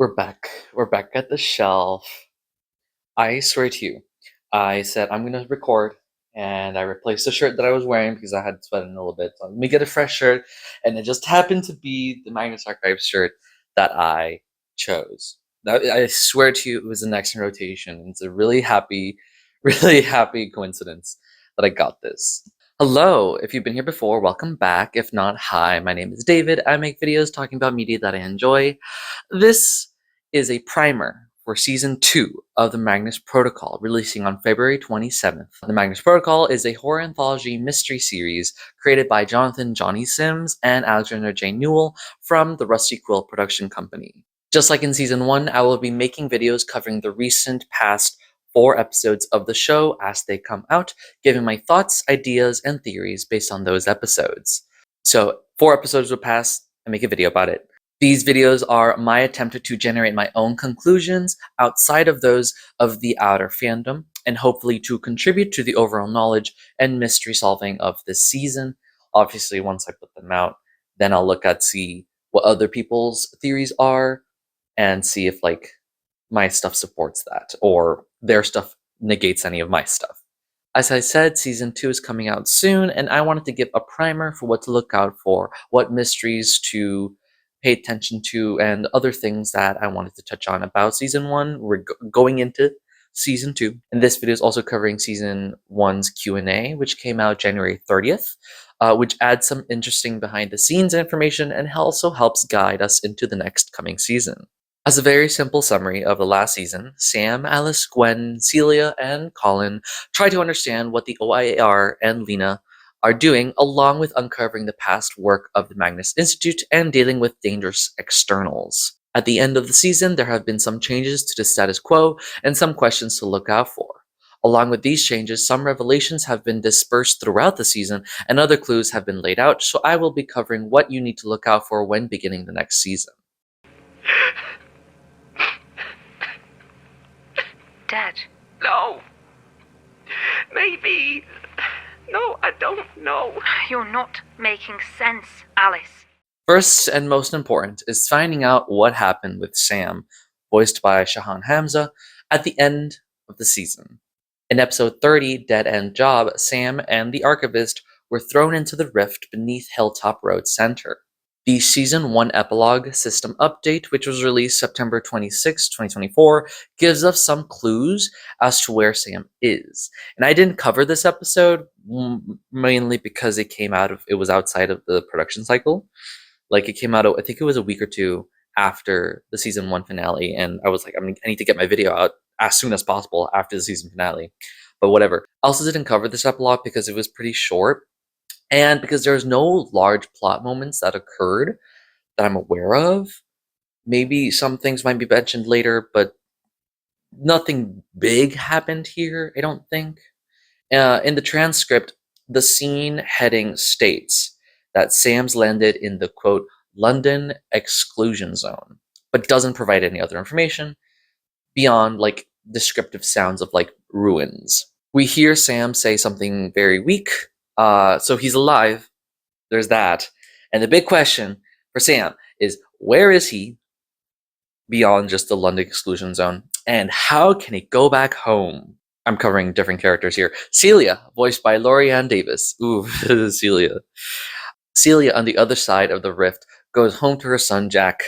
We're back. We're back at the shelf. I swear to you, I said I'm gonna record, and I replaced the shirt that I was wearing because I had sweated a little bit. So let me get a fresh shirt, and it just happened to be the Magnus Archives shirt that I chose. Now, I swear to you, it was the next in rotation. It's a really happy, really happy coincidence that I got this. Hello, if you've been here before, welcome back. If not, hi, my name is David. I make videos talking about media that I enjoy. This is a primer for Season 2 of the Magnus Protocol, releasing on February 27th. The Magnus Protocol is a horror anthology mystery series created by Jonathan Johnny Sims and Alexander J. Newell from the Rusty Quill production company. Just like in Season 1, I will be making videos covering the recent past 4 episodes of the show as they come out, giving my thoughts, ideas, and theories based on those episodes. So 4 episodes will pass, and make a video about it. These videos are my attempt to generate my own conclusions outside of those of the outer fandom, and hopefully to contribute to the overall knowledge and mystery solving of this season. Obviously, once I put them out, then I'll look at see what other people's theories are and see if my stuff supports that or their stuff negates any of my stuff. As I said, Season 2 is coming out soon, and I wanted to give a primer for what to look out for, what mysteries to pay attention to, and other things that I wanted to touch on about Season 1. We're going into Season 2, and this video is also covering Season 1's Q&A, which came out January 30th, which adds some interesting behind-the-scenes information and also helps guide us into the next coming season. As a very simple summary of the last season, Sam, Alice, Gwen, Celia, and Colin try to understand what the OIAR and Lena are doing, along with uncovering the past work of the Magnus Institute and dealing with dangerous externals. At the end of the season, there have been some changes to the status quo and some questions to look out for. Along with these changes, some revelations have been dispersed throughout the season and other clues have been laid out, so I will be covering what you need to look out for when beginning the next season. Dad. No. Maybe. No, I don't know. You're not making sense, Alice. First and most important is finding out what happened with Sam, voiced by Shahan Hamza, at the end of the season. In episode 30, Dead End Job, Sam and the archivist were thrown into the rift beneath Hilltop Road Center. The Season 1 Epilogue System Update, which was released September 26, 2024, gives us some clues as to where Sam is. And I didn't cover this episode, mainly because it was outside of the production cycle. It came out, I think it was a week or two after the Season 1 finale, and I was like, I need to get my video out as soon as possible after the season finale. But whatever. I also didn't cover this epilogue because it was pretty short, and because there's no large plot moments that occurred that I'm aware of. Maybe some things might be mentioned later, but nothing big happened here, I don't think. In the transcript, the scene heading states that Sam's landed in the, quote, London exclusion zone, but doesn't provide any other information beyond, descriptive sounds of, ruins. We hear Sam say something very weak, so he's alive. There's that. And the big question for Sam is, where is he beyond just the London exclusion zone? And how can he go back home? I'm covering different characters here. Celia, voiced by Lorianne Davis. Ooh, Celia. Celia, on the other side of the rift, goes home to her son, Jack.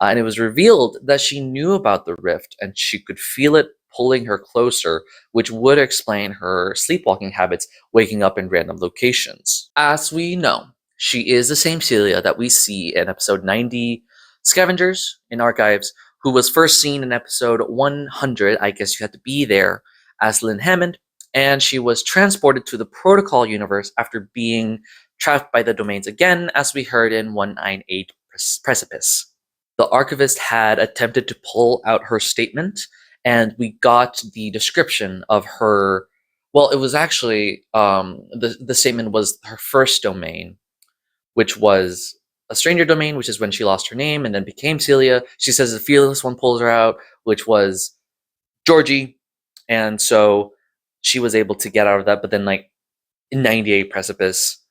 And it was revealed that she knew about the rift and she could feel it pulling her closer, which would explain her sleepwalking habits, waking up in random locations. As we know, she is the same Celia that we see in episode 90, Scavengers in Archives, who was first seen in episode 100, I guess you had to be there, as Lynn Hammond, and she was transported to the Protocol universe after being trapped by the domains again, as we heard in 198 Precipice. The archivist had attempted to pull out her statement, and we got the description of her. Well, it was actually the statement was her first domain, which was a stranger domain, which is when she lost her name and then became Celia. She says the fearless one pulls her out, which was Georgie, and so she was able to get out of that. But then, in 98 Precipice,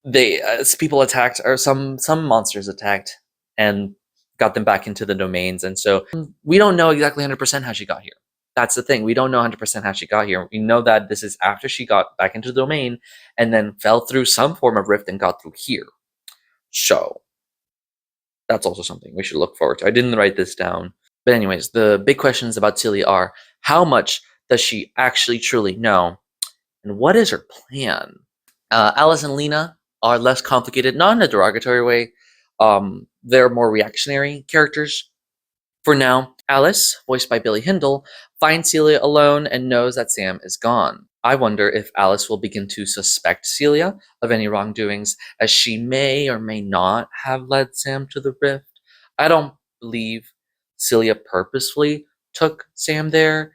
they people attacked, or some monsters attacked, and got them back into the domains. And so we don't know exactly 100% how she got here. That's the thing. We don't know 100% how she got here. We know that this is after she got back into the domain and then fell through some form of rift and got through here. So that's also something we should look forward to. I didn't write this down. But anyways, the big questions about Celia are, how much does she actually truly know? And what is her plan? Alice and Lena are less complicated, not in a derogatory way. They're more reactionary characters. For now, Alice, voiced by Billy Hindle, finds Celia alone and knows that Sam is gone. I wonder if Alice will begin to suspect Celia of any wrongdoings, as she may or may not have led Sam to the rift. I don't believe Celia purposefully took Sam there.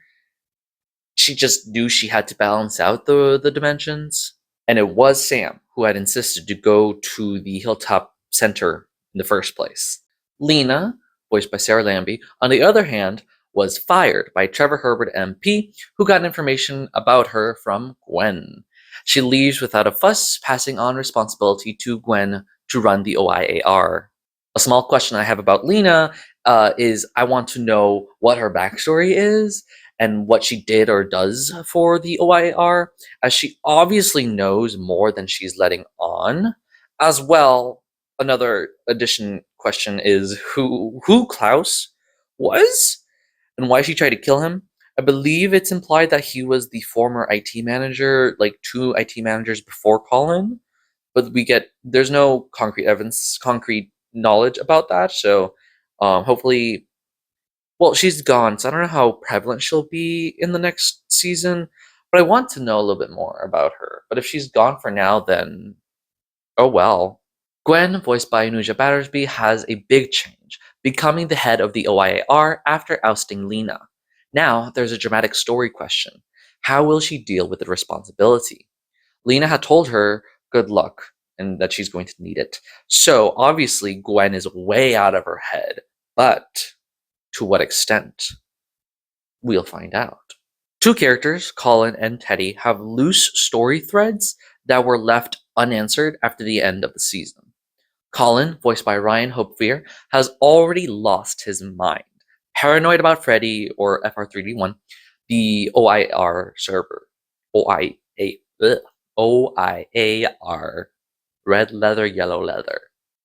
She just knew she had to balance out the dimensions. And it was Sam who had insisted to go to the Hilltop Center in the first place. Lena, voiced by Sarah Lambie, on the other hand, was fired by Trevor Herbert MP, who got information about her from Gwen. She leaves without a fuss, passing on responsibility to Gwen to run the OIAR. A small question I have about Lena is I want to know what her backstory is and what she did or does for the OIAR, as she obviously knows more than she's letting on. As well, another question is who Klaus was and why she tried to kill him. I believe it's implied that he was the former IT manager, like 2 IT managers before Colin, but there's no concrete evidence, concrete knowledge about that. So hopefully, well, she's gone, so I don't know how prevalent she'll be in the next season, but I want to know a little bit more about her. But if she's gone for now, then oh well. Gwen, voiced by Anuja Battersby, has a big change, becoming the head of the OIAR after ousting Lena. Now, there's a dramatic story question. How will she deal with the responsibility? Lena had told her good luck and that she's going to need it. So, obviously, Gwen is way out of her head. But to what extent? We'll find out. 2 characters, Colin and Teddy, have loose story threads that were left unanswered after the end of the season. Colin, voiced by Ryan Hopefear, has already lost his mind, paranoid about Freddy or FR3D1, the OIR server. OIAR. Red leather, yellow leather.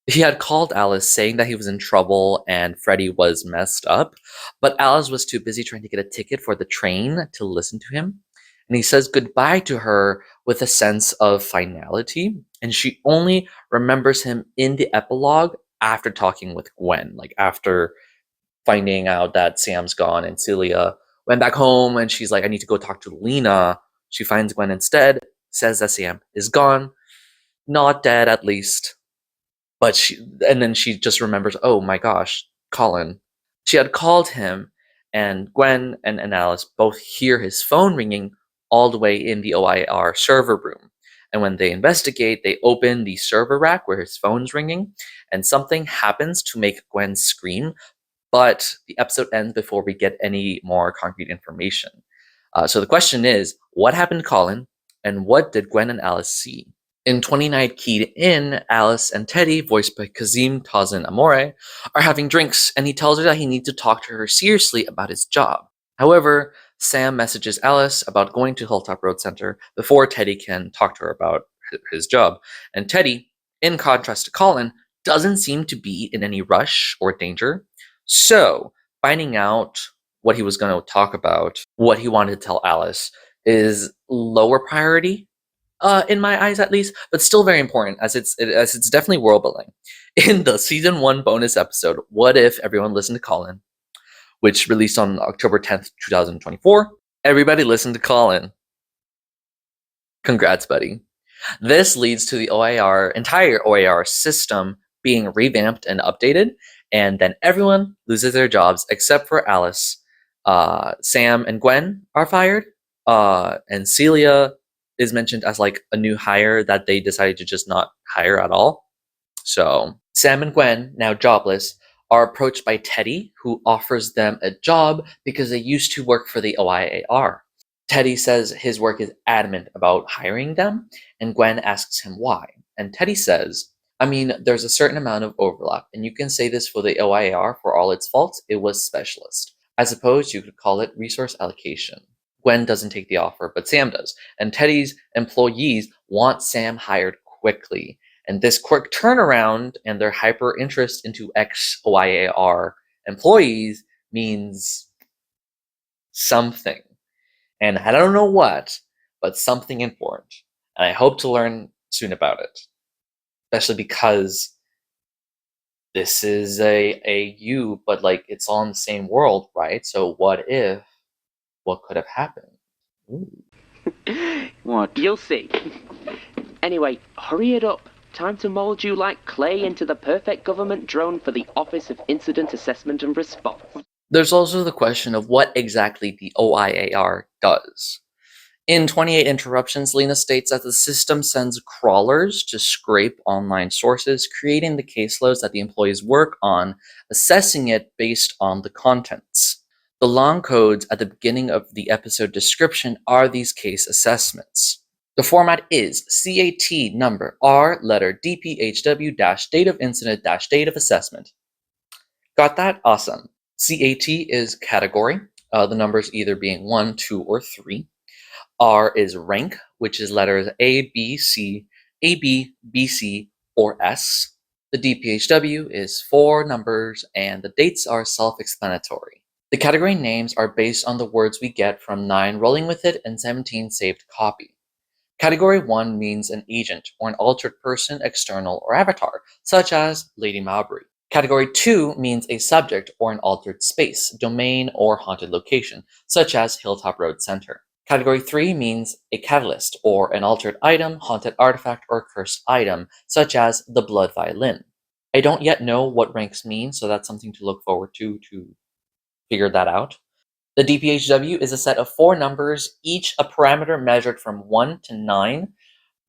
He had called Alice saying that he was in trouble and Freddy was messed up, but Alice was too busy trying to get a ticket for the train to listen to him. And he says goodbye to her with a sense of finality, and she only remembers him in the epilogue after talking with Gwen, like after finding out that Sam's gone and Celia went back home and she's like, I need to go talk to Lena. She finds Gwen instead, says that Sam is gone, not dead at least. But then she just remembers, oh my gosh, Colin. She had called him, and Gwen and Alice both hear his phone ringing all the way in the OIR server room. And when they investigate, they open the server rack where his phone's ringing, and something happens to make Gwen scream, but the episode ends before we get any more concrete information. So the question is, what happened to Colin, and what did Gwen and Alice see? In 29 Keyed In, Alice and Teddy, voiced by Kazim Tazin Amore, are having drinks, and he tells her that he needs to talk to her seriously about his job. However, Sam messages Alice about going to Hilltop Road Center before Teddy can talk to her about his job. And Teddy, in contrast to Colin, doesn't seem to be in any rush or danger. So, finding out what he was going to talk about, what he wanted to tell Alice, is lower priority, in my eyes at least, but still very important as it's definitely world building. In the season 1 bonus episode, What If Everyone Listened to Colin, which released on October 10th, 2024, everybody listened to Colin. Congrats, buddy. This leads to the entire OIR system being revamped and updated, and then everyone loses their jobs except for Alice. Sam and Gwen are fired, and Celia is mentioned as like a new hire that they decided to just not hire at all. So Sam and Gwen, now jobless, are approached by Teddy, who offers them a job because they used to work for the OIAR. Teddy says his work is adamant about hiring them, and Gwen asks him why. And Teddy says, I mean, there's a certain amount of overlap, and you can say this for the OIAR. For all its faults, it was specialist. I suppose you could call it resource allocation. Gwen doesn't take the offer, but Sam does, and Teddy's employees want Sam hired quickly. And this quick turnaround and their hyper interest into ex-OIAR employees means something. And I don't know what, but something important. And I hope to learn soon about it. Especially because this is a you, but like it's all in the same world, right? So what could have happened? Ooh. What? You'll see. Anyway, hurry it up. Time to mold you like clay into the perfect government drone for the Office of Incident Assessment and Response. There's also the question of what exactly the OIAR does. In 28 Interruptions, Lena states that the system sends crawlers to scrape online sources, creating the caseloads that the employees work on, assessing it based on the contents. The long codes at the beginning of the episode description are these case assessments. The format is CAT number R letter DPHW date of incident date of assessment. Got that? Awesome. CAT is category, the numbers either being 1, 2, or 3. R is rank, which is letters A, B, C, or S. The DPHW is 4 numbers, and the dates are self-explanatory. The category names are based on the words we get from 9 rolling with it and 17 saved copy. Category 1 means an agent or an altered person, external, or avatar, such as Lady Mowbray. Category 2 means a subject or an altered space, domain, or haunted location, such as Hilltop Road Center. Category 3 means a catalyst or an altered item, haunted artifact, or cursed item, such as the blood violin. I don't yet know what ranks mean, so that's something to look forward to figure that out. The DPHW is a set of 4 numbers, each a parameter measured from 1 to 9.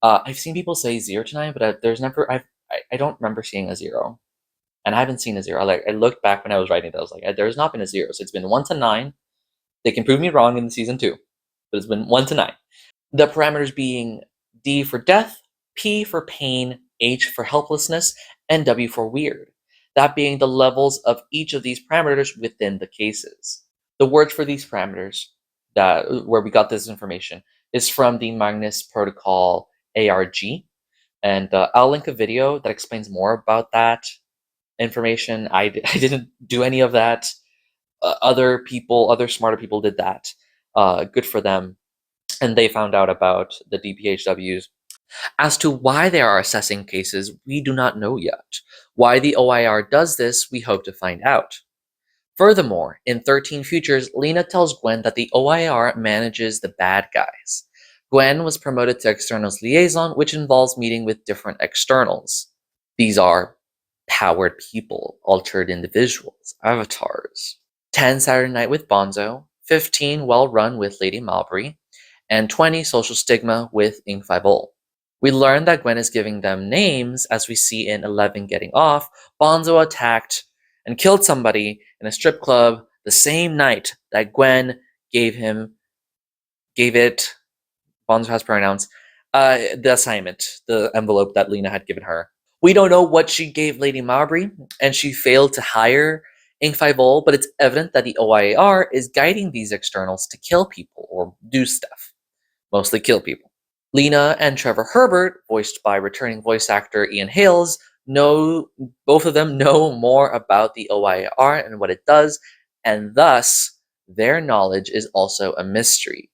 I've seen people say 0 to 9, but I don't remember seeing a 0. And I haven't seen a 0. I looked back when I was writing that, I was like, there's not been a 0, so it's been 1 to 9. They can prove me wrong in the season 2, but it's been 1 to 9. The parameters being D for death, P for pain, H for helplessness, and W for weird. That being the levels of each of these parameters within the cases. The words for these parameters, where we got this information, is from the Magnus protocol ARG, and I'll link a video that explains more about that information. I didn't do any of that. Other smarter people did that. Good for them. And they found out about the DPHWs. As to why they are assessing cases, we do not know yet. Why the OIR does this, we hope to find out. Furthermore, in 13 Futures, Lena tells Gwen that the OIR manages the bad guys. Gwen was promoted to Externals Liaison, which involves meeting with different externals. These are powered people, altered individuals, avatars. 10 Saturday Night with Bonzo, 15 Well Run with Lady Mowbray, and 20 Social Stigma with Ink 5 We learn that Gwen is giving them names, as we see in 11 Getting Off. Bonzo attacked and killed somebody in a strip club the same night that Gwen gave it, Bonzo has pronouns, the assignment, the envelope that Lena had given her. We don't know what she gave Lady Mowbray, and she failed to hire Ink 5 but it's evident that the OIAR is guiding these externals to kill people or do stuff. Mostly kill people. Lena and Trevor Herbert, voiced by returning voice actor Ian Hales, both of them know more about the OIAR and what it does, and thus their knowledge is also a mystery,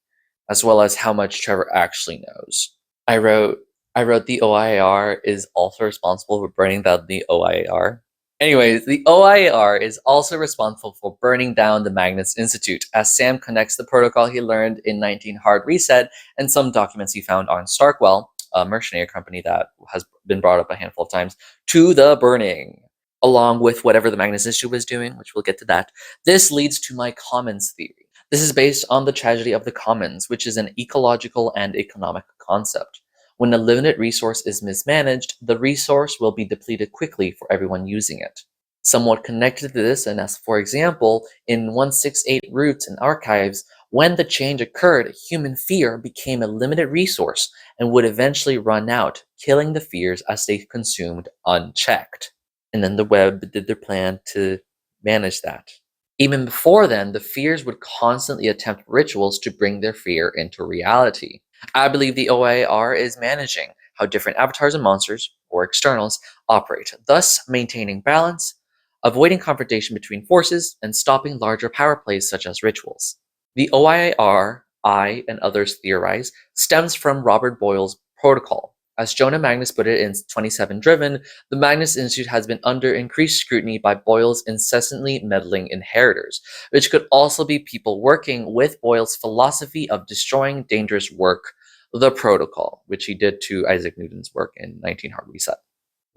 as well as how much Trevor actually knows. I wrote the OIAR is also responsible for burning down the OIAR. Anyways, the OIAR is also responsible for burning down the Magnus Institute, as Sam connects the protocol he learned in 19 Hard Reset and some documents he found on Starkwell, a mercenary company that has been brought up a handful of times, to the burning, along with whatever the Magnus Institute was doing, which we'll get to that. This leads to my commons theory. This is based on the tragedy of the commons, which is an ecological and economic concept. When a limited resource is mismanaged, the resource will be depleted quickly for everyone using it. Somewhat connected to this, and as for example, in 168 Roots and Archives, When the change occurred, human fear became a limited resource and would eventually run out, killing the fears as they consumed unchecked. And then the web did their plan to manage that. Even before then, the fears would constantly attempt rituals to bring their fear into reality. I believe the OIAR is managing how different avatars and monsters, or externals, operate, thus maintaining balance, avoiding confrontation between forces, and stopping larger power plays such as rituals. The OIAR, I and others theorize, stems from Robert Boyle's protocol. As Jonah Magnus put it in 27 Driven, the Magnus Institute has been under increased scrutiny by Boyle's incessantly meddling inheritors, which could also be people working with Boyle's philosophy of destroying dangerous work, the protocol, which he did to Isaac Newton's work in 19 Hard Reset.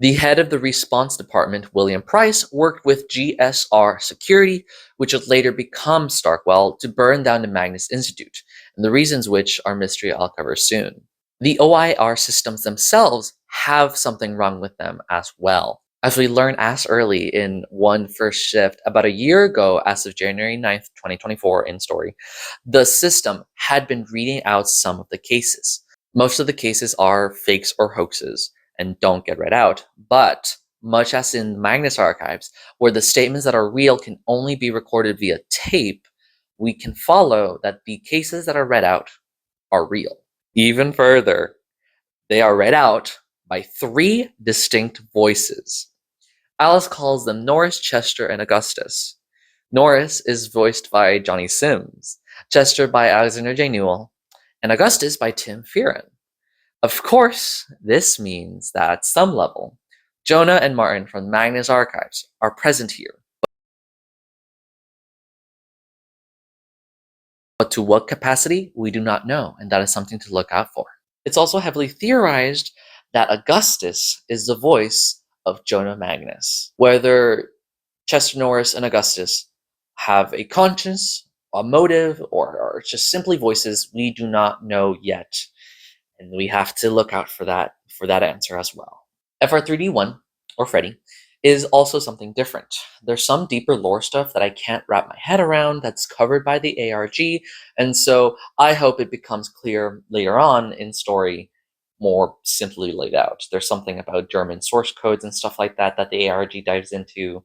The head of the response department, William Price, worked with GSR Security, which would later become Starkwell, to burn down the Magnus Institute, and the reasons which are mystery I'll cover soon. The OIR systems themselves have something wrong with them as well. As we learned as early in One First Shift about a year ago, as of January 9th, 2024 in story, the system had been reading out some of the cases. Most of the cases are fakes or hoaxes and don't get read out, but much as in Magnus archives, where the statements that are real can only be recorded via tape, we can follow that the cases that are read out are real. Even further, they are read out by 3 distinct voices. Alice calls them Norris, Chester, and Augustus. Norris is voiced by Johnny Sims, Chester by Alexander J. Newell, and Augustus by Tim Fearon. Of course, this means that at some level, Jonah and Martin from Magnus archives are present here. But to what capacity, we do not know, and that is something to look out for. It's also heavily theorized that Augustus is the voice of Jonah Magnus. Whether Chester Norris and Augustus have a conscience, a motive, or are just simply voices, we do not know yet. And we have to look out for that answer as well. FR3D1, or Freddy, is also something different. There's some deeper lore stuff that I can't wrap my head around that's covered by the ARG, and so I hope it becomes clear later on in story, more simply laid out. There's something about German source codes and stuff like that that the ARG dives into.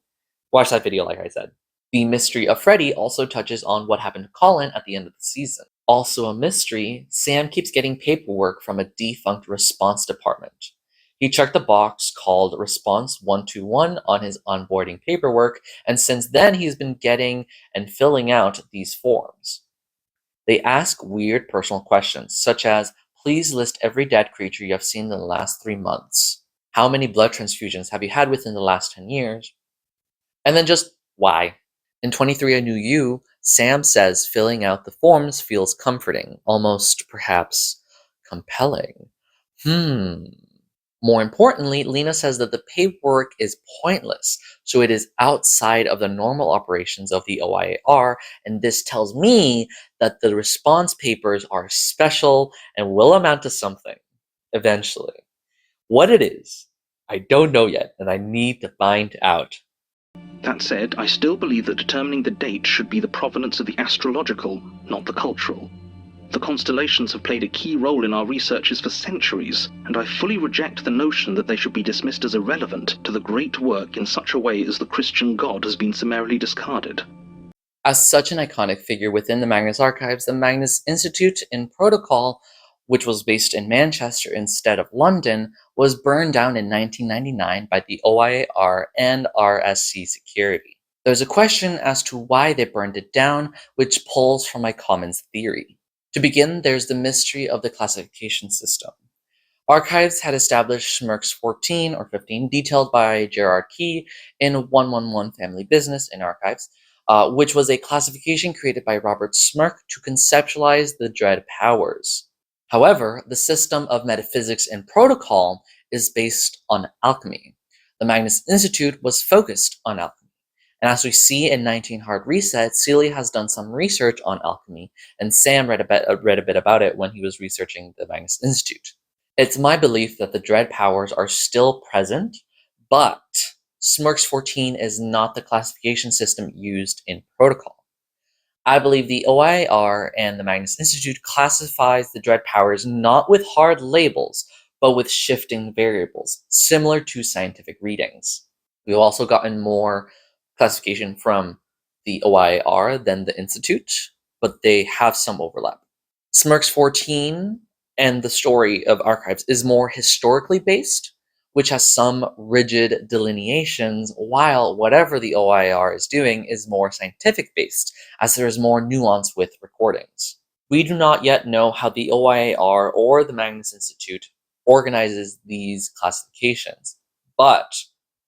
Watch that video, like I said. The mystery of Freddy also touches on what happened to Colin at the end of the season. Also a mystery, Sam keeps getting paperwork from a defunct response department. He checked the box called Response 121 on his onboarding paperwork, and since then he's been getting and filling out these forms. They ask weird personal questions, such as, please list every dead creature you have seen in the last 3 months. How many blood transfusions have you had within the last 10 years? And then just, why? In 23 I Knew You, Sam says filling out the forms feels comforting, almost perhaps compelling. More importantly, Lena says that the paperwork is pointless, so it is outside of the normal operations of the OIAR, and this tells me that the response papers are special and will amount to something, eventually. What it is, I don't know yet, and I need to find out. That said, I still believe that determining the date should be the provenance of the astrological, not the cultural. The constellations have played a key role in our researches for centuries, and I fully reject the notion that they should be dismissed as irrelevant to the great work in such a way as the Christian God has been summarily discarded. As such an iconic figure within the Magnus archives, the Magnus Institute in Protocol, which was based in Manchester instead of London, was burned down in 1999 by the OIAR and RSC Security. There's a question as to why they burned it down, which pulls from my commons theory. To begin, there's the mystery of the classification system. Archives had established Smirks 14 or 15, detailed by Gerard Key in 111 Family Business in Archives, which was a classification created by Robert Smirk to conceptualize the dread powers. However, the system of metaphysics and protocol is based on alchemy. The Magnus Institute was focused on alchemy. And as we see in 19 Hard Reset, Celia has done some research on alchemy, and Sam read a bit about it when he was researching the Magnus Institute. It's my belief that the dread powers are still present, but Smirks 14 is not the classification system used in Protocol. I believe the OIAR and the Magnus Institute classifies the dread powers not with hard labels, but with shifting variables, similar to scientific readings. We've also gotten more classification from the OIAR than the Institute, but they have some overlap. Smirks 14 and the story of archives is more historically based, which has some rigid delineations, while whatever the OIR is doing is more scientific based, as there is more nuance with recordings. We do not yet know how the OIAR or the Magnus Institute organizes these classifications, but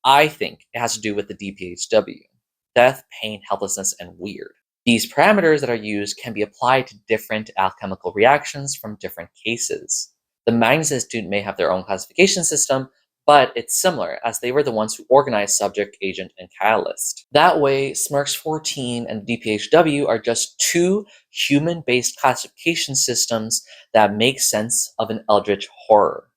I think it has to do with the DPHW: death, pain, helplessness, and weird. These parameters that are used can be applied to different alchemical reactions from different cases. The Magnus Institute may have their own classification system, but it's similar, as they were the ones who organized subject, agent, and catalyst. That way, Smirks 14 and DPHW are just two human-based classification systems that make sense of an eldritch horror.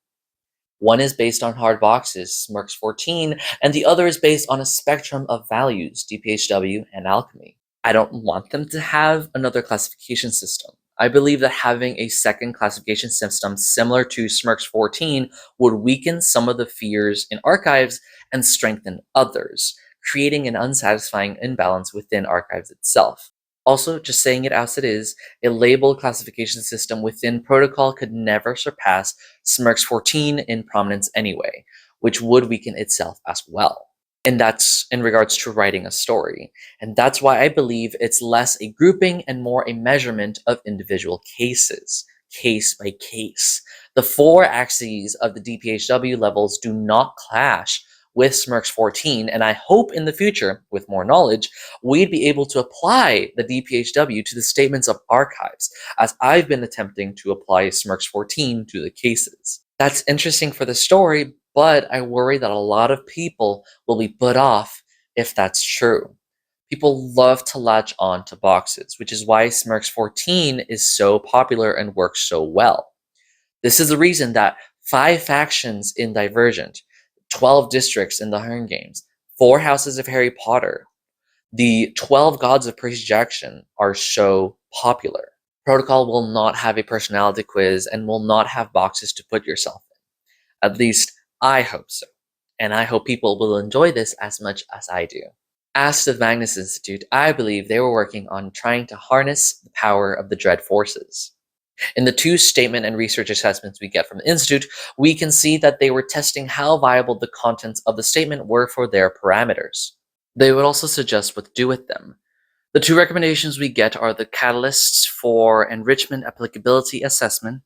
One is based on hard boxes, Smirks 14, and the other is based on a spectrum of values, DPHW and alchemy. I don't want them to have another classification system. I believe that having a second classification system similar to Smirks 14 would weaken some of the fears in archives and strengthen others, creating an unsatisfying imbalance within archives itself. Also, just saying it as it is, a labeled classification system within protocol could never surpass Smirks 14 in prominence anyway, which would weaken itself as well. And that's in regards to writing a story. And that's why I believe it's less a grouping and more a measurement of individual cases, case by case. The 4 axes of the DPHW levels do not clash with Smirks 14, and I hope in the future, with more knowledge, we'd be able to apply the DPHW to the statements of archives, as I've been attempting to apply Smirks 14 to the cases. That's interesting for the story, but I worry that a lot of people will be put off if that's true. People love to latch on to boxes, which is why Smirks 14 is so popular and works so well. This is the reason that 5 factions in Divergent, 12 districts in the Hunger Games, 4 houses of Harry Potter, the 12 gods of projection are so popular. Protocol will not have a personality quiz and will not have boxes to put yourself in. At least, I hope so. And I hope people will enjoy this as much as I do. As to the Magnus Institute, I believe they were working on trying to harness the power of the dread forces. In the 2 statement and research assessments we get from the Institute, we can see that they were testing how viable the contents of the statement were for their parameters. They would also suggest what to do with them. The 2 recommendations we get are the catalysts for enrichment applicability assessment,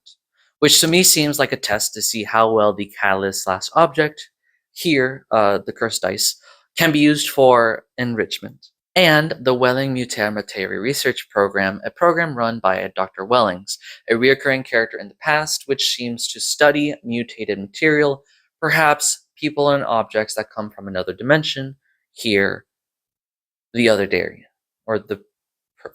which to me seems like a test to see how well the catalyst/object, here the cursed dice, can be used for enrichment, and the Welling Muter Materia Research Program, a program run by Dr. Wellings, a recurring character in the past which seems to study mutated material, perhaps people and objects that come from another dimension, here the other Darien, or the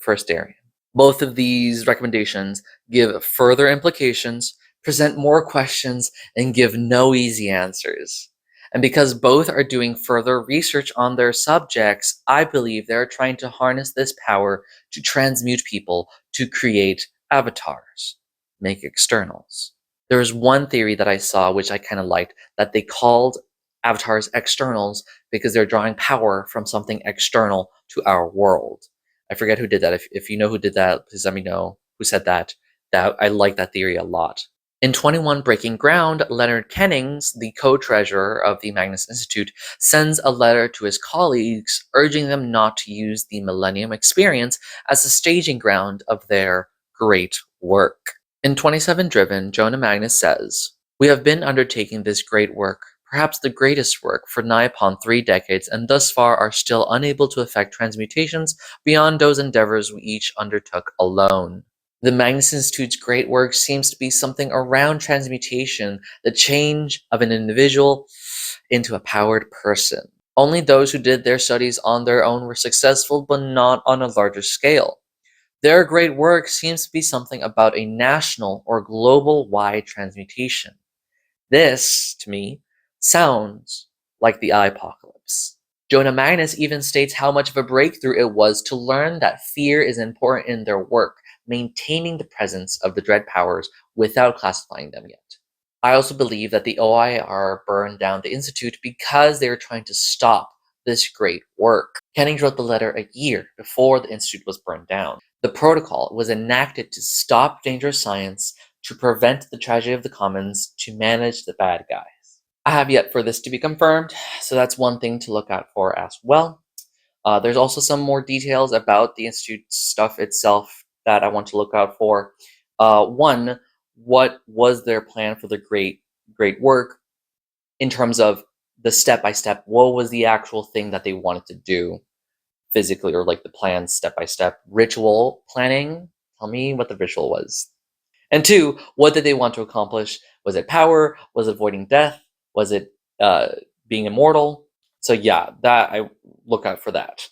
first Darien. Both of these recommendations give further implications, present more questions, and give no easy answers. And because both are doing further research on their subjects, I believe they're trying to harness this power to transmute people to create avatars, make externals. There was one theory that I saw which I kind of liked, that they called avatars externals because they're drawing power from something external to our world. I forget who did that. If you know who did that, please let me know who said that. I like that theory a lot. In 21 Breaking Ground, Leonard Kennings, the co-treasurer of the Magnus Institute, sends a letter to his colleagues urging them not to use the Millennium Experience as a staging ground of their great work. In 27 Driven, Jonah Magnus says, "We have been undertaking this great work, perhaps the greatest work, for nigh upon 3 decades, and thus far are still unable to effect transmutations beyond those endeavors we each undertook alone. The Magnus Institute's great work seems to be something around transmutation, the change of an individual into a powered person. Only those who did their studies on their own were successful, but not on a larger scale. Their great work seems to be something about a national or global-wide transmutation. This, to me, sounds like the apocalypse." Jonah Magnus even states how much of a breakthrough it was to learn that fear is important in their work, maintaining the presence of the dread powers without classifying them yet. I also believe that the OIAR burned down the Institute because they were trying to stop this great work. Kennings wrote the letter a year before the Institute was burned down. The protocol was enacted to stop dangerous science, to prevent the tragedy of the commons, to manage the bad guys. I have yet for this to be confirmed, so that's one thing to look out for as well. There's also some more details about the Institute stuff itself that I want to look out for. One, what was their plan for the great work in terms of the step-by-step? What was the actual thing that they wanted to do physically, or like the plan step-by-step ritual planning? Tell me what the ritual was. And two, what did they want to accomplish? Was it power? Was it avoiding death? Was it being immortal? So yeah, that I look out for that.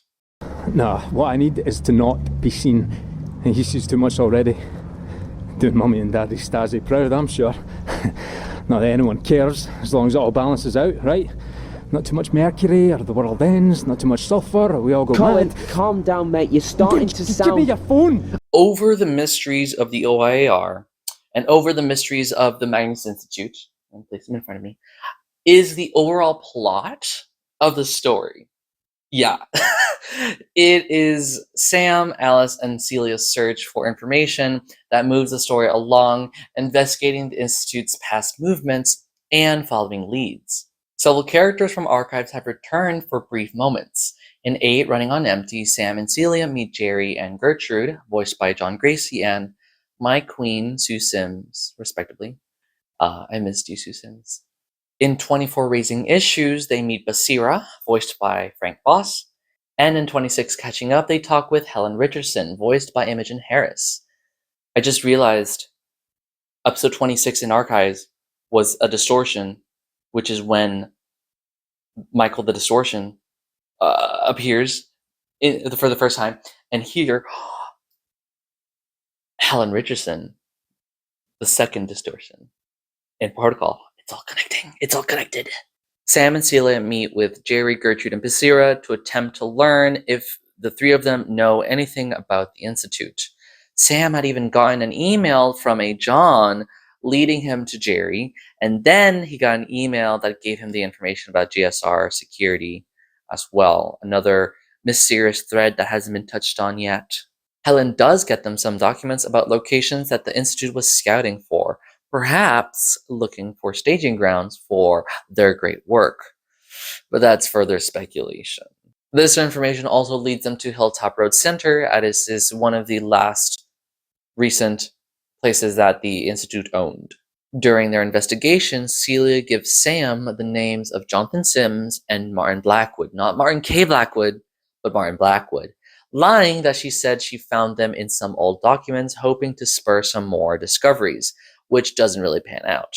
No, what I need is to not be seen. He sees too much already. Doing mummy and daddy Stasi proud, I'm sure. Not that anyone cares, as long as it all balances out, right? Not too much mercury, or the world ends. Not too much sulfur, or we all go Colin, mad. calm down, mate. You're starting to sound... Give me your phone! Over the mysteries of the OIAR, and over the mysteries of the Magnus Institute, I'll place them in front of me, is the overall plot of the story. Yeah. It is Sam, Alice, and Celia's search for information that moves the story along, investigating the Institute's past movements and following leads. Several characters from archives have returned for brief moments. In 8, Running on Empty, Sam and Celia meet Jerry and Gertrude, voiced by John Gracie and My Queen, Sue Sims, respectively. I missed you, Sue Sims. In 24 Raising Issues, they meet Basira, voiced by Frank Boss. And in 26 Catching Up, they talk with Helen Richardson, voiced by Imogen Harris. I just realized episode 26 in Archives was a distortion, which is when Michael the Distortion appears for the first time. And here, Helen Richardson, the second distortion in Protocol. It's all connecting. It's all connected. Sam and Celia meet with Jerry, Gertrude, and Basira to attempt to learn if the three of them know anything about the Institute. Sam had even gotten an email from a John leading him to Jerry, and then he got an email that gave him the information about GSR security as well. Another mysterious thread that hasn't been touched on yet. Helen does get them some documents about locations that the Institute was scouting for, perhaps looking for staging grounds for their great work. But that's further speculation. This information also leads them to Hilltop Road Center, as is one of the last recent places that the Institute owned. During their investigation, Celia gives Sam the names of Jonathan Sims and Martin Blackwood. Not Martin K. Blackwood, but Martin Blackwood, lying that she said she found them in some old documents, hoping to spur some more discoveries, which doesn't really pan out.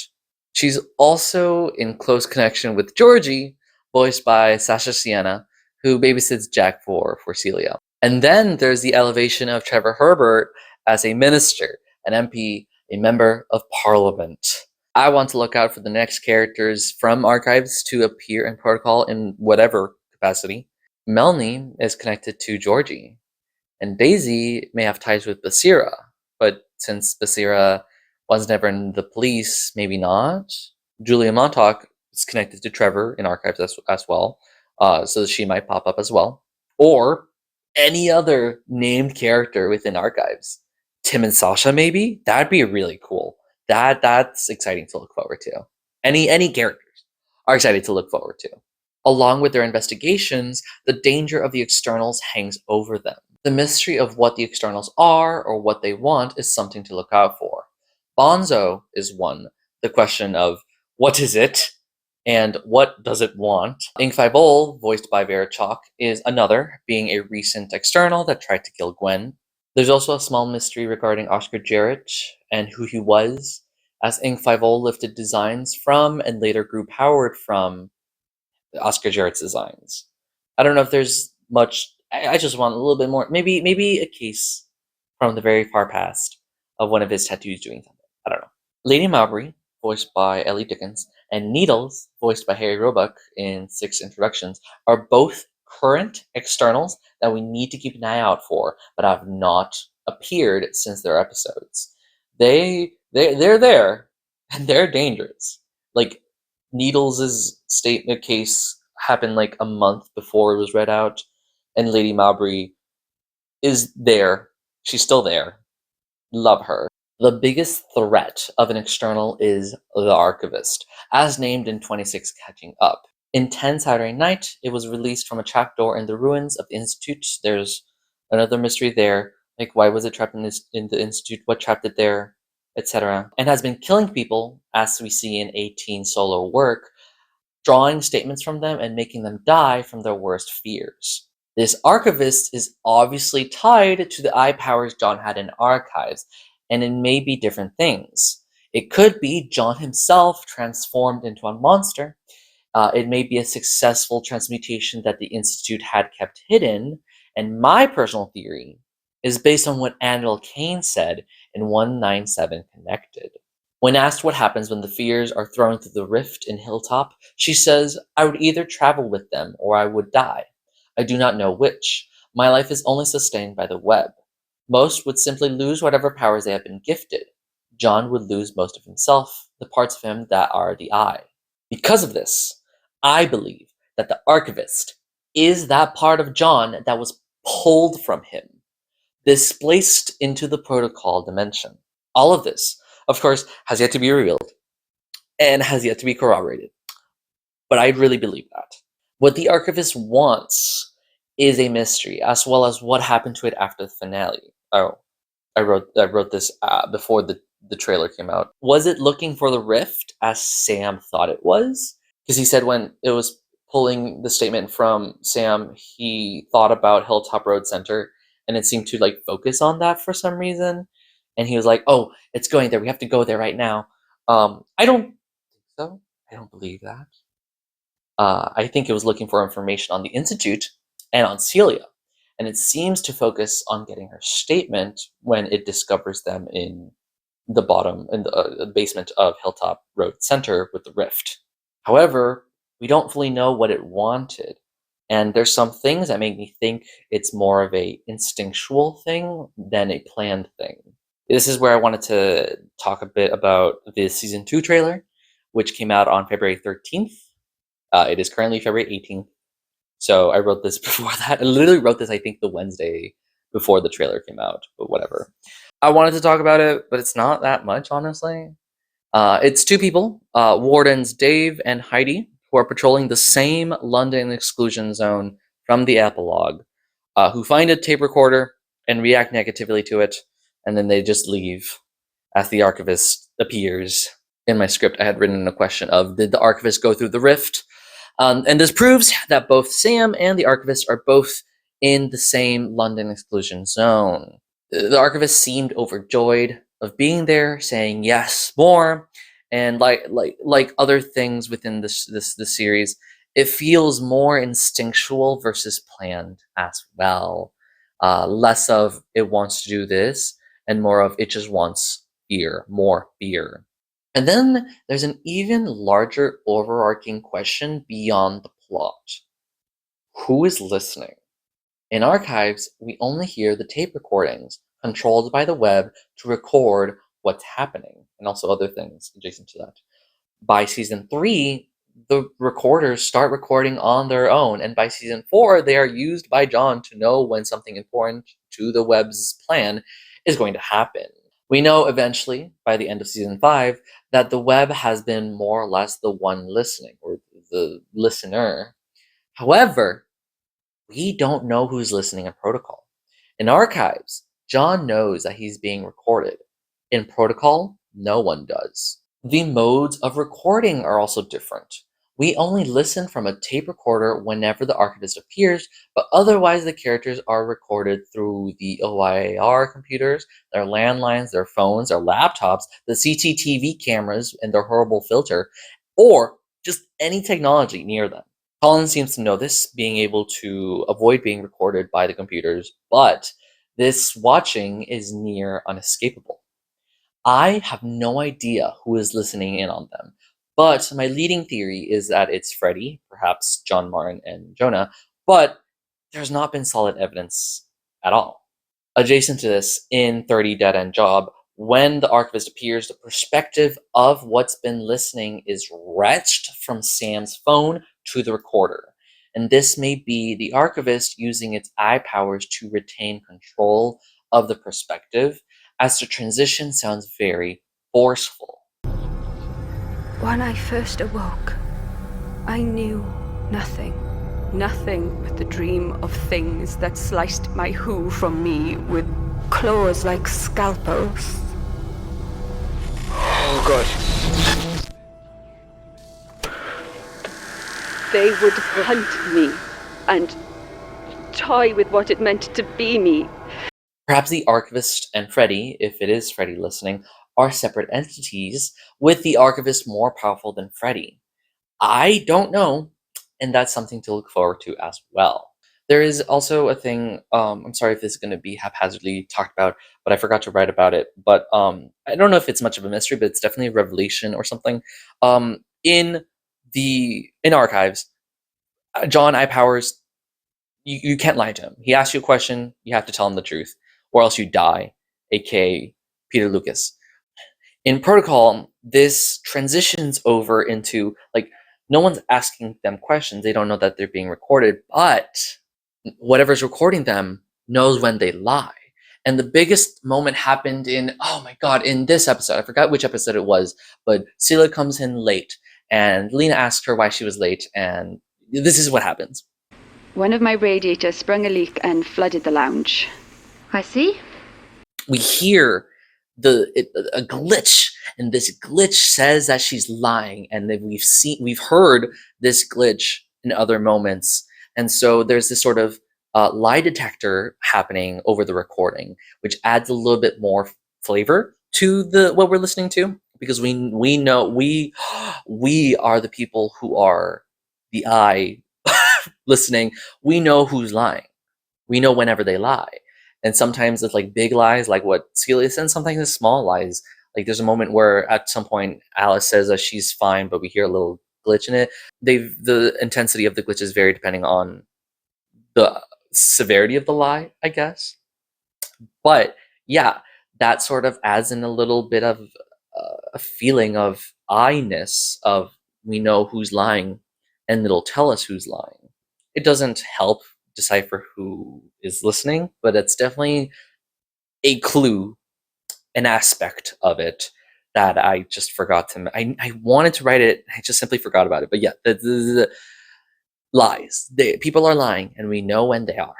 She's also in close connection with Georgie, voiced by Sasha Sienna, who babysits Jack for Celia. And then there's the elevation of Trevor Herbert as a minister, an MP, a member of parliament. I want to look out for the next characters from Archives to appear in Protocol in whatever capacity. Melanie is connected to Georgie, and Daisy may have ties with Basira, but since Basira was never in the police, maybe not. Julia Montauk is connected to Trevor in Archives as well, so she might pop up as well. Or any other named character within Archives. Tim and Sasha, maybe? That'd be really cool. That's exciting to look forward to. Any characters are excited to look forward to. Along with their investigations, the danger of the externals hangs over them. The mystery of what the externals are or what they want is something to look out for. Bonzo is one. The question of what is it and what does it want? Ink 5 voiced by Vera Chalk, is another, being a recent external that tried to kill Gwen. There's also a small mystery regarding Oscar Jarrett and who he was, as Ink 5 lifted designs from and later grew powered from Oscar Jarrett's designs. I don't know if there's much. I just want a little bit more. Maybe a case from the very far past of one of his tattoos doing something. I don't know. Lady Mowbray, voiced by Ellie Dickens, and Needles, voiced by Harry Roebuck in 6 introductions, are both current externals that we need to keep an eye out for, but have not appeared since their episodes. They're there, and they're dangerous. Like, Needles' statement case happened like a month before it was read out, and Lady Mowbray is there. She's still there. Love her. The biggest threat of an external is the Archivist, as named in 26 Catching Up. In 10 Saturday Night, it was released from a trapdoor in the ruins of the Institute. There's another mystery there, like why was it trapped in the Institute, what trapped it there, etc. And has been killing people, as we see in 18 solo work, drawing statements from them and making them die from their worst fears. This Archivist is obviously tied to the eye powers John had in Archives, and it may be different things. It could be John himself transformed into a monster. It may be a successful transmutation that the Institute had kept hidden, and my personal theory is based on what Annabelle Kane said in 197 Connected. When asked what happens when the fears are thrown through the rift in Hilltop, she says, "I would either travel with them or I would die. I do not know which. My life is only sustained by the web. Most would simply lose whatever powers they have been gifted. John would lose most of himself, the parts of him that are the eye." Because of this, I believe that the Archivist is that part of John that was pulled from him, displaced into the protocol dimension. All of this, of course, has yet to be revealed and has yet to be corroborated. But I really believe that. What the Archivist wants is a mystery, as well as what happened to it after the finale. Oh, I wrote this before the trailer came out. Was it looking for the rift, as Sam thought it was? Because he said when it was pulling the statement from Sam, he thought about Hilltop Road Center, and it seemed to like focus on that for some reason. And he was like, "Oh, it's going there. We have to go there right now." I don't think so. I don't believe that. I think it was looking for information on the Institute and on Celia, and it seems to focus on getting her statement when it discovers them in the basement of Hilltop Road Center with the rift. However, we don't fully know what it wanted, and there's some things that make me think it's more of a instinctual thing than a planned thing. This is where I wanted to talk a bit about the Season 2 trailer, which came out on February 13th. It is currently February 18th, so I wrote this before that. I literally wrote this, I think, the Wednesday before the trailer came out, but whatever. I wanted to talk about it, but it's not that much, honestly. It's two people, Wardens Dave and Heidi, who are patrolling the same London exclusion zone from the epilogue, who find a tape recorder and react negatively to it, and then they just leave as the Archivist appears. In my script, I had written a question of, did the Archivist go through the rift? And this proves that both Sam and the Archivist are both in the same London exclusion zone. The Archivist seemed overjoyed of being there, saying yes, more, and like other things within this series, it feels more instinctual versus planned as well. Less of it wants to do this, and more of it just wants fear, more fear. And then there's an even larger overarching question beyond the plot. Who is listening? In Archives, we only hear the tape recordings controlled by the web to record what's happening, and also other things adjacent to that. By Season 3, the recorders start recording on their own, and by Season 4, they are used by John to know when something important to the web's plan is going to happen. We know eventually, by the end of Season 5, that the web has been more or less the one listening, or the listener. However, we don't know who's listening in Protocol. In Archives, John knows that he's being recorded. In Protocol, no one does. The modes of recording are also different. We only listen from a tape recorder whenever the Archivist appears, but otherwise the characters are recorded through the OIAR computers, their landlines, their phones, their laptops, the CCTV cameras, and their horrible filter, or just any technology near them. Colin seems to know this, being able to avoid being recorded by the computers, but this watching is near unescapable. I have no idea who is listening in on them, but my leading theory is that it's Freddy, perhaps John Martin and Jonah, but there's not been solid evidence at all. Adjacent to this, in 30 Dead End Job, when the archivist appears, the perspective of what's been listening is retched from Sam's phone to the recorder. And this may be the archivist using its eye powers to retain control of the perspective, as the transition sounds very forceful. When I first awoke, I knew nothing. Nothing but the dream of things that sliced my who from me with claws like scalpels. Oh, God. They would hunt me and toy with what it meant to be me. Perhaps the archivist and Freddy, if it is Freddy listening, are separate entities, with the archivist more powerful than Freddy. I don't know, and that's something to look forward to as well. There is also a thing, I'm sorry if this is going to be haphazardly talked about, but I forgot to write about it. But I don't know if it's much of a mystery, but it's definitely a revelation or something. In archives, John I. Powers, you can't lie to him. He asks you a question, you have to tell him the truth, or else you die, aka Peter Lucas. In Protocol, this transitions over into, like, no one's asking them questions. They don't know that they're being recorded, but whatever's recording them knows when they lie. And the biggest moment happened in, oh my god, in this episode. I forgot which episode it was, but Celia comes in late, and Lena asks her why she was late, and this is what happens. One of my radiators sprung a leak and flooded the lounge. I see. We hear a glitch, and this glitch says that she's lying, and then we've heard this glitch in other moments, and so there's this sort of lie detector happening over the recording, which adds a little bit more flavor to what we're listening to, because we know we are the people who are the eye listening. We know who's lying. We know whenever they lie. And sometimes it's like big lies, like what Celia said, and sometimes it's small lies. Like there's a moment where at some point Alice says that she's fine, but we hear a little glitch in it. The intensity of the glitches vary depending on the severity of the lie, I guess. But yeah, that sort of adds in a little bit of a feeling of I-ness, of we know who's lying, and it'll tell us who's lying. It doesn't help decipher who is listening, but it's definitely a clue, an aspect of it that I just forgot to. I wanted to write it, I just simply forgot about it. But yeah, the lies. People are lying, and we know when they are.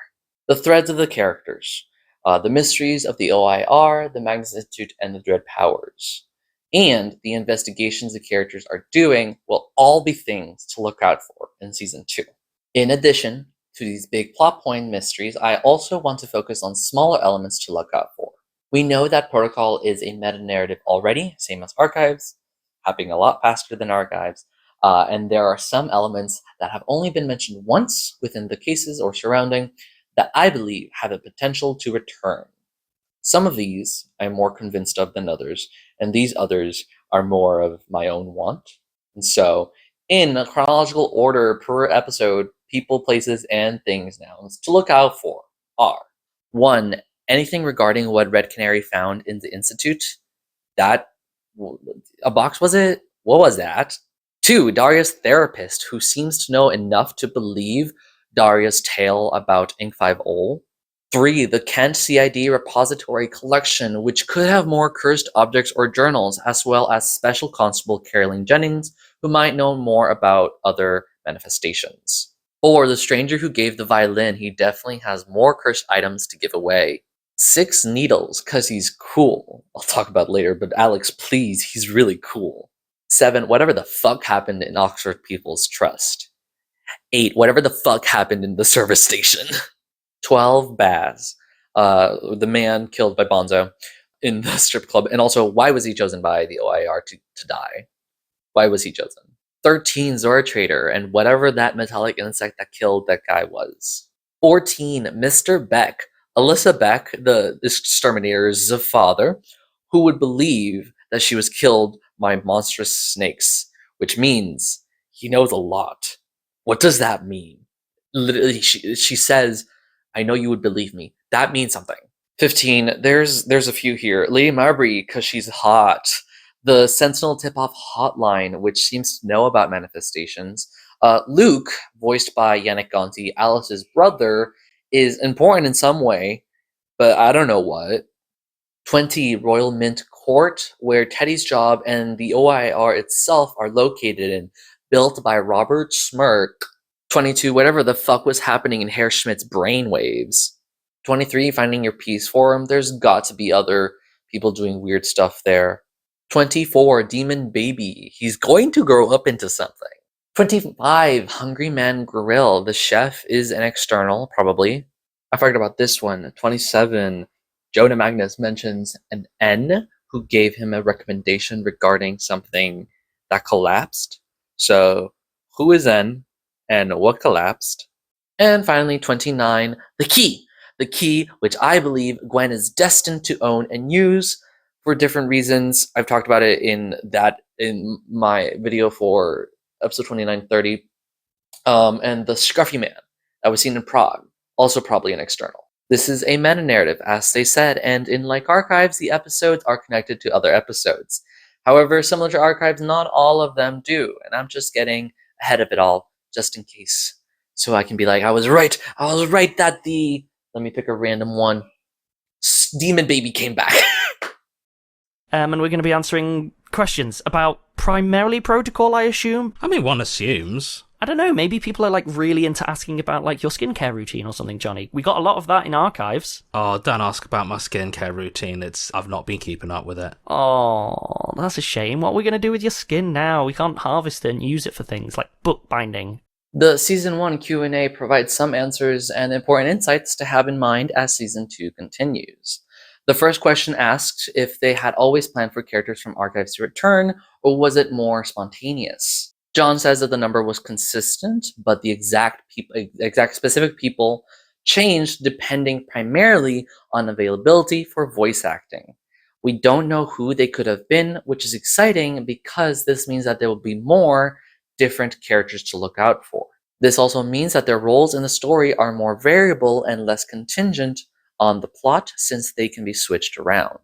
The threads of the characters, the mysteries of the OIR, the Magnus Institute, and the Dread Powers, and the investigations the characters are doing will all be things to look out for in Season 2. In addition to these big plot point mysteries, I also want to focus on smaller elements to look out for. We know that Protocol is a meta-narrative already, same as Archives, happening a lot faster than Archives, and there are some elements that have only been mentioned once within the cases or surrounding that I believe have the potential to return. Some of these I'm more convinced of than others, and these others are more of my own want. And so, in a chronological order per episode, people, places, and things nouns to look out for are: 1. Anything regarding what Red Canary found in the Institute. That, a box was it? What was that? 2. Daria's therapist, who seems to know enough to believe Daria's tale about Ink 5-0. 3. The Kent CID repository collection, which could have more cursed objects or journals, as well as Special Constable Carolyn Jennings, who might know more about other manifestations. 4. The stranger who gave the violin, he definitely has more cursed items to give away. 6. Needles, cause he's cool. I'll talk about it later, but Alex, please, he's really cool. 7. Whatever the fuck happened in Oxford People's Trust. 8. Whatever the fuck happened in the service station. 12. Baz, the man killed by Bonzo in the strip club, and also why was he chosen by the OIR to die? Why was he chosen? 13. Zora Trader, and whatever that metallic insect that killed that guy was. 14. Mr. Beck, Alyssa Beck, the exterminator's father, who would believe that she was killed by monstrous snakes, which means he knows a lot. What does that mean? Literally, she says, "I know you would believe me." That means something. 15. There's a few here. Lady Marbury, because she's hot. The Sentinel tip-off hotline, which seems to know about manifestations. Luke, voiced by Yannick Gonti, Alice's brother, is important in some way, but I don't know what. 20. Royal Mint Court, where Teddy's job and the OIAR itself are located in, built by Robert Smirk. 22. Whatever the fuck was happening in Herr Schmidt's brainwaves. 23. Finding Your Peace Forum. There's got to be other people doing weird stuff there. 24. Demon Baby. He's going to grow up into something. 25. Hungry Man Grill. The chef is an external, probably. I forgot about this one. 27. Jonah Magnus mentions an N who gave him a recommendation regarding something that collapsed. So, who is N and what collapsed? And finally, 29. The key. The key, which I believe Gwen is destined to own and use for different reasons. I've talked about it in my video for episode 2930. And the Scruffy Man that was seen in Prague, also probably an external. This is a meta-narrative, as they said, and in like Archives, the episodes are connected to other episodes. However, similar to Archives, not all of them do, and I'm just getting ahead of it all, just in case. So I can be like, I was right that the... Let me pick a random one. Demon Baby came back. And we're going to be answering questions about primarily protocol, I assume. I mean, one assumes. I don't know, maybe people are like really into asking about like your skincare routine or something, Johnny. We got a lot of that in Archives. Oh, don't ask about my skincare routine. I've not been keeping up with it. Oh, that's a shame. What are we going to do with your skin now? We can't harvest it and use it for things like bookbinding. The Season 1 Q&A provides some answers and important insights to have in mind as Season 2 continues. The first question asked if they had always planned for characters from Archives to return, or was it more spontaneous? John says that the number was consistent, but the exact specific people changed depending primarily on availability for voice acting. We don't know who they could have been, which is exciting because this means that there will be more different characters to look out for. This also means that their roles in the story are more variable and less contingent on the plot, since they can be switched around.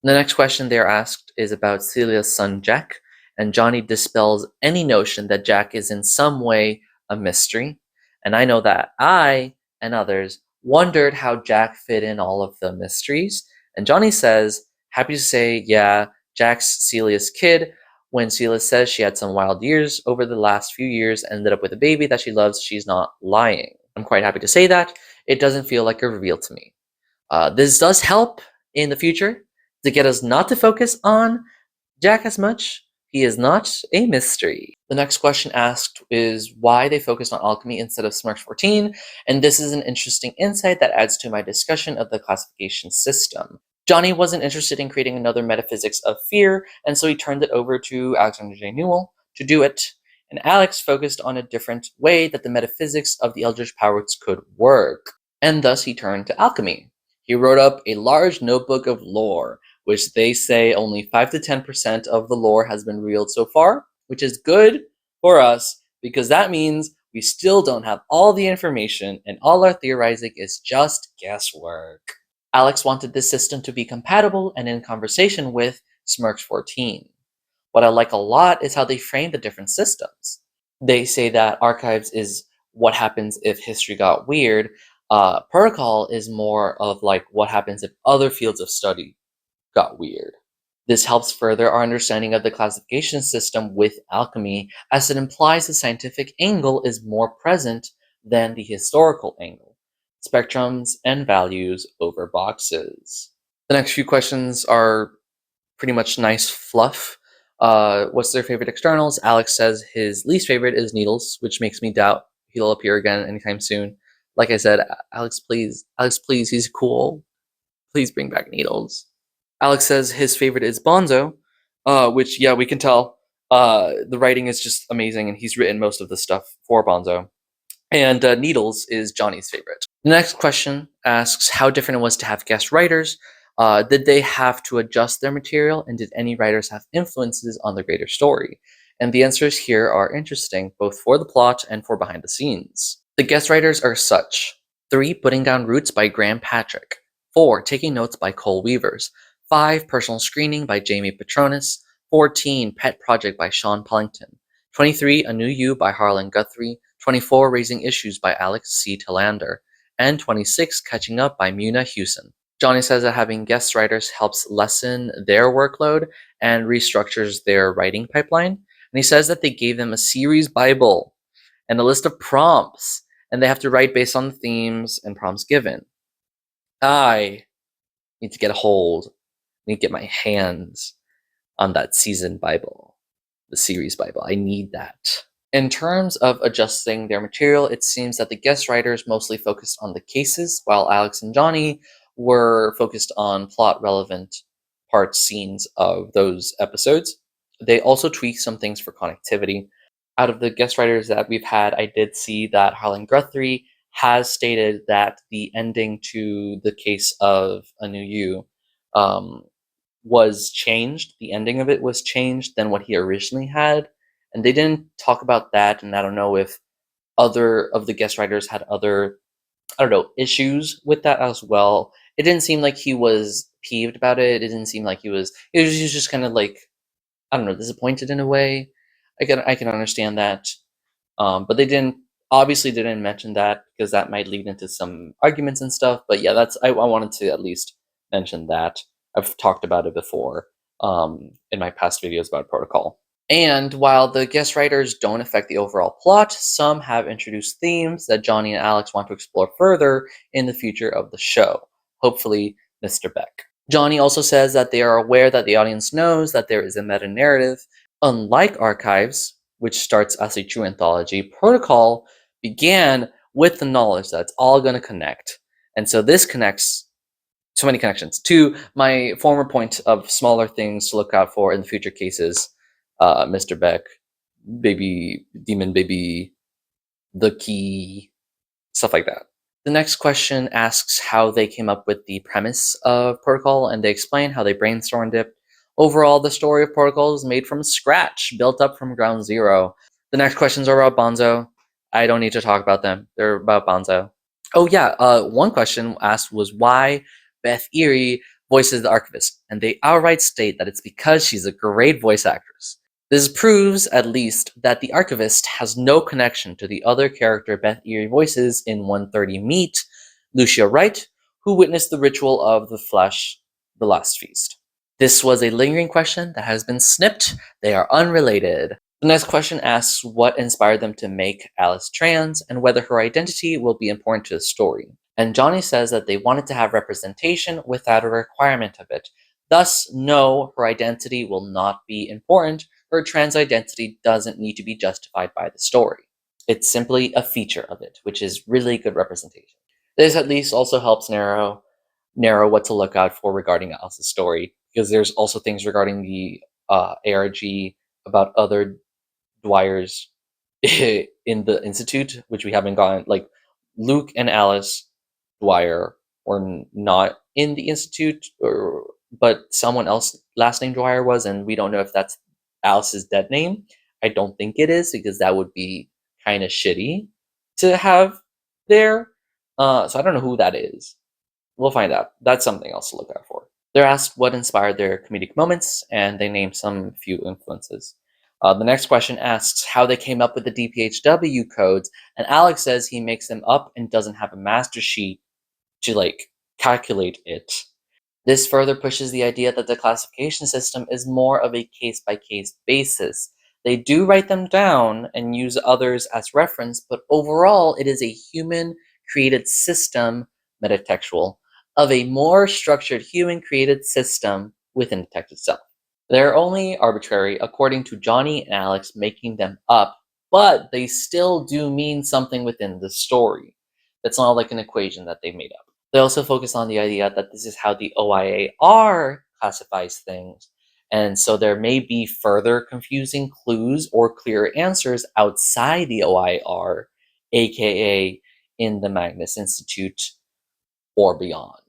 The next question they're asked is about Celia's son Jack, and Johnny dispels any notion that Jack is in some way a mystery. And I know that I and others wondered how Jack fit in all of the mysteries, and Johnny says, happy to say, yeah, Jack's Celia's kid. When Celia says she had some wild years over the last few years, ended up with a baby that she loves, she's not lying. I'm quite happy to say that. It doesn't feel like a reveal to me. This does help in the future to get us not to focus on Jack as much. He is not a mystery. The next question asked is why they focused on alchemy instead of Smurfs 14, and this is an interesting insight that adds to my discussion of the classification system. Johnny wasn't interested in creating another metaphysics of fear, and so he turned it over to Alexander J. Newell to do it, and Alex focused on a different way that the metaphysics of the Eldritch powers could work, and thus he turned to alchemy. He wrote up a large notebook of lore, which they say only 5 to 10% of the lore has been revealed so far, which is good for us because that means we still don't have all the information and all our theorizing is just guesswork. Alex wanted this system to be compatible and in conversation with Smurfs 14. What I like a lot is how they frame the different systems. They say that Archives is what happens if history got weird. Protocol is more of like what happens if other fields of study got weird. This helps further our understanding of the classification system with alchemy, as it implies the scientific angle is more present than the historical angle. Spectrums and values over boxes. The next few questions are pretty much nice fluff. What's their favorite externals? Alex says his least favorite is Needles, which makes me doubt he'll appear again anytime soon. Like I said, Alex, please, he's cool. Please bring back Needles. Alex says his favorite is Bonzo, which, yeah, we can tell. The writing is just amazing, and he's written most of the stuff for Bonzo. And Needles is Johnny's favorite. The next question asks how different it was to have guest writers. Did they have to adjust their material, and did any writers have influences on the greater story? And the answers here are interesting, both for the plot and for behind the scenes. The guest writers are such: 3. Putting Down Roots by Graham Patrick. 4. Taking Notes by Cole Weavers. 5. Personal Screening by Jamie Petronis. 14. Pet Project by Sean Pullington. 23. A New You by Harlan Guthrie. 24. Raising Issues by Alex C. Tillander. And 26. Catching Up by Muna Hewson. Johnny says that having guest writers helps lessen their workload and restructures their writing pipeline. And he says that they gave them a series Bible and a list of prompts, and they have to write based on the themes and prompts given. I need to get a hold, I need to get my hands on that season Bible, the series Bible. I need that. In terms of adjusting their material, it seems that the guest writers mostly focused on the cases, while Alex and Johnny were focused on plot-relevant parts, scenes of those episodes. They also tweaked some things for connectivity. Out of the guest writers that we've had, I did see that Harlan Guthrie has stated that the ending to the case of A New You was changed. The ending of it was changed than what he originally had. And they didn't talk about that, and I don't know if other of the guest writers had other, issues with that as well. It didn't seem like he was peeved about it. It didn't seem like he was just kind of like, disappointed in a way. I can understand that. But they obviously didn't mention that because that might lead into some arguments and stuff. But yeah, I wanted to at least mention that. I've talked about it before in my past videos about Protocol. And while the guest writers don't affect the overall plot, some have introduced themes that Johnny and Alex want to explore further in the future of the show. Hopefully, Mr. Beck. Johnny also says that they are aware that the audience knows that there is a meta-narrative. Unlike Archives, which starts as a true anthology, Protocol began with the knowledge that it's all going to connect. And so this connects so many connections to my former point of smaller things to look out for in the future cases. Mr. Beck, Baby, Demon Baby, The Key, stuff like that. The next question asks how they came up with the premise of Protocol, and they explain how they brainstormed it. Overall, the story of Protocol is made from scratch, built up from ground zero. The next questions are about Bonzo. I don't need to talk about them. They're about Bonzo. Oh yeah, one question asked was why Beth Erie voices the Archivist, and they outright state that it's because she's a great voice actress. This proves, at least, that the Archivist has no connection to the other character Beth Erie voices in 130 Meet, Lucia Wright, who witnessed the ritual of the flesh, the last feast. This was a lingering question that has been snipped. They are unrelated. The next question asks what inspired them to make Alice trans and whether her identity will be important to the story. And Johnny says that they wanted to have representation without a requirement of it. Thus, no, her identity will not be important. Her trans identity doesn't need to be justified by the story. It's simply a feature of it, which is really good representation. This at least also helps narrow what to look out for regarding Alice's story, because there's also things regarding the ARG about other Dwyers in the Institute, which we haven't gotten. Like, Luke and Alice Dwyer were not in the Institute, but someone else, last name Dwyer, was, and we don't know if that's Alice's dead name. I don't think it is, because that would be kind of shitty to have there. So I don't know who that is. We'll find out. That's something else to look out for. They're asked what inspired their comedic moments, and they name some few influences. The next question asks how they came up with the DPHW codes, and Alex says he makes them up and doesn't have a master sheet to calculate it. This further pushes the idea that the classification system is more of a case-by-case basis. They do write them down and use others as reference, but overall it is a human-created system, metatextual, of a more structured human-created system within the text itself. They're only arbitrary according to Johnny and Alex making them up, but they still do mean something within the story. It's not like an equation that they made up. They also focus on the idea that this is how the OIAR classifies things, and so there may be further confusing clues or clearer answers outside the OIAR, aka in the Magnus Institute or beyond.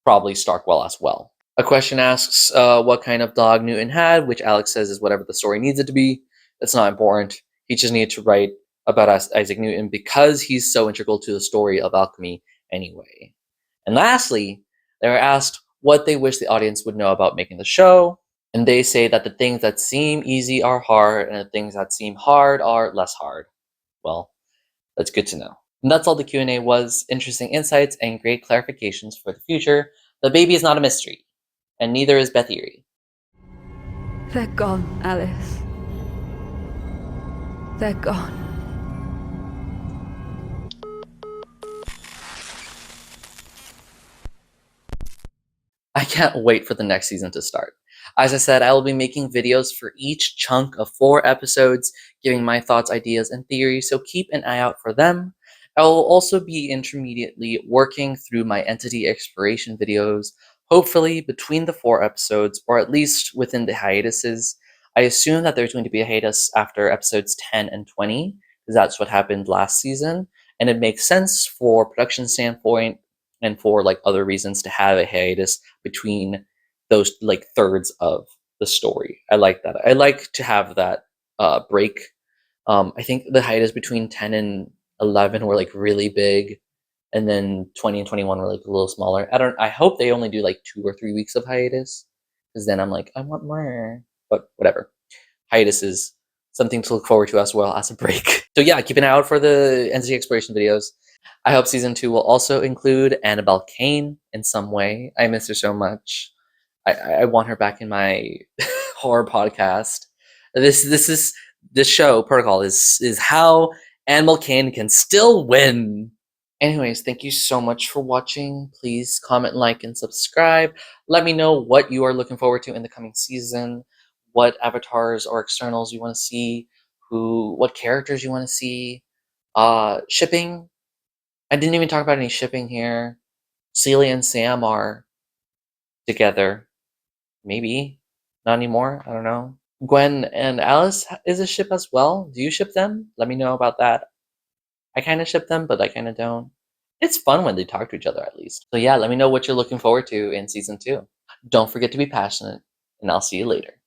Probably Starkwell as well. A question asks what kind of dog Newton had, which Alex says is whatever the story needs it to be. That's not important. He just needed to write about Isaac Newton because he's so integral to the story of alchemy anyway. And lastly, they were asked what they wish the audience would know about making the show, and they say that the things that seem easy are hard, and the things that seem hard are less hard. Well, that's good to know. And that's all the Q&A was. Interesting insights and great clarifications for the future. The baby is not a mystery, and neither is Beth Erie. They're gone, Alice. They're gone. I can't wait for the next season to start. As I said, I will be making videos for each chunk of 4 episodes, giving my thoughts, ideas, and theories, so keep an eye out for them. I will also be intermediately working through my entity exploration videos, hopefully between the 4 episodes, or at least within the hiatuses. I assume that there's going to be a hiatus after episodes 10 and 20, because that's what happened last season, and it makes sense for production standpoint and for like other reasons to have a hiatus between those like thirds of the story. I like that. I like to have that break. I think the hiatus between 10 and 11 were like really big, and then 20 and 21 were like a little smaller. I hope they only do like 2 or 3 weeks of hiatus, because then I'm like, I want more. But whatever. Hiatus is something to look forward to as well as a break. So yeah, keep an eye out for the entity exploration videos. I hope season 2 will also include Annabelle Kane in some way. I miss her so much. I want her back in my horror podcast. This show Protocol is how Annabelle Kane can still win. Anyways, thank you so much for watching. Please comment, like, and subscribe. Let me know what you are looking forward to in the coming season, what avatars or externals you want to see, what characters you want to see, shipping. I didn't even talk about any shipping here. Celia and Sam are together. Maybe. Not anymore. I don't know. Gwen and Alice is a ship as well. Do you ship them? Let me know about that. I kind of ship them, but I kind of don't. It's fun when they talk to each other, at least. So yeah, let me know what you're looking forward to in season 2. Don't forget to be passionate, and I'll see you later.